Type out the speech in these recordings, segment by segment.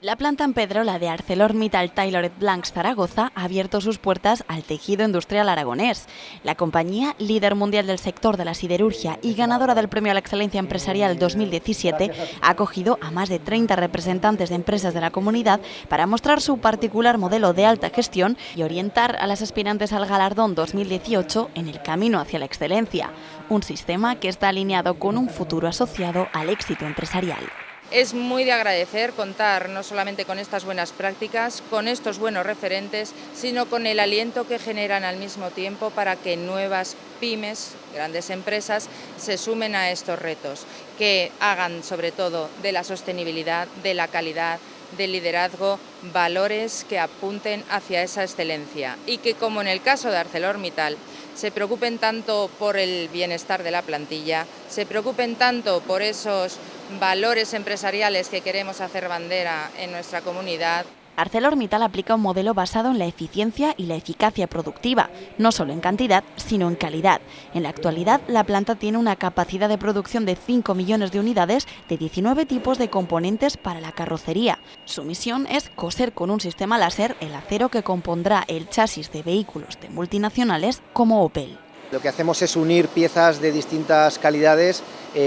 La planta en Pedrola de ArcelorMittal Tailored Blancs Zaragoza ha abierto sus puertas al tejido industrial aragonés. La compañía, líder mundial del sector de la siderurgia y ganadora del Premio a la Excelencia Empresarial 2017, ha acogido a más de 30 representantes de empresas de la comunidad para mostrar su particular modelo de alta gestión y orientar a las aspirantes al galardón 2018 en el camino hacia la excelencia, un sistema que está alineado con un futuro asociado al éxito empresarial. Es muy de agradecer contar no solamente con estas buenas prácticas, con estos buenos referentes, sino con el aliento que generan al mismo tiempo para que nuevas pymes, grandes empresas, se sumen a estos retos, que hagan sobre todo de la sostenibilidad, de la calidad, del liderazgo, valores que apunten hacia esa excelencia y que, como en el caso de ArcelorMittal, se preocupen tanto por el bienestar de la plantilla, se preocupen tanto por esos valores empresariales que queremos hacer bandera en nuestra comunidad. ArcelorMittal aplica un modelo basado en la eficiencia y la eficacia productiva, no solo en cantidad, sino en calidad. En la actualidad, la planta tiene una capacidad de producción de 5 millones de unidades de 19 tipos de componentes para la carrocería. Su misión es coser con un sistema láser el acero que compondrá el chasis de vehículos de multinacionales como Opel. Lo que hacemos es unir piezas de distintas calidades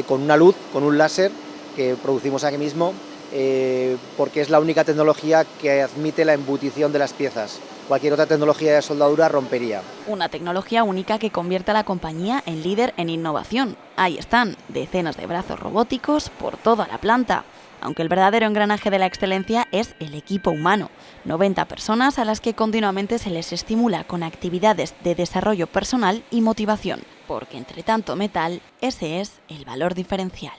con una luz, con un láser que producimos aquí mismo, porque es la única tecnología que admite la embutición de las piezas. Cualquier otra tecnología de soldadura rompería. Una tecnología única que convierte a la compañía en líder en innovación. Ahí están, decenas de brazos robóticos por toda la planta. Aunque el verdadero engranaje de la excelencia es el equipo humano. 90 personas a las que continuamente se les estimula con actividades de desarrollo personal y motivación. Porque entre tanto metal, ese es el valor diferencial.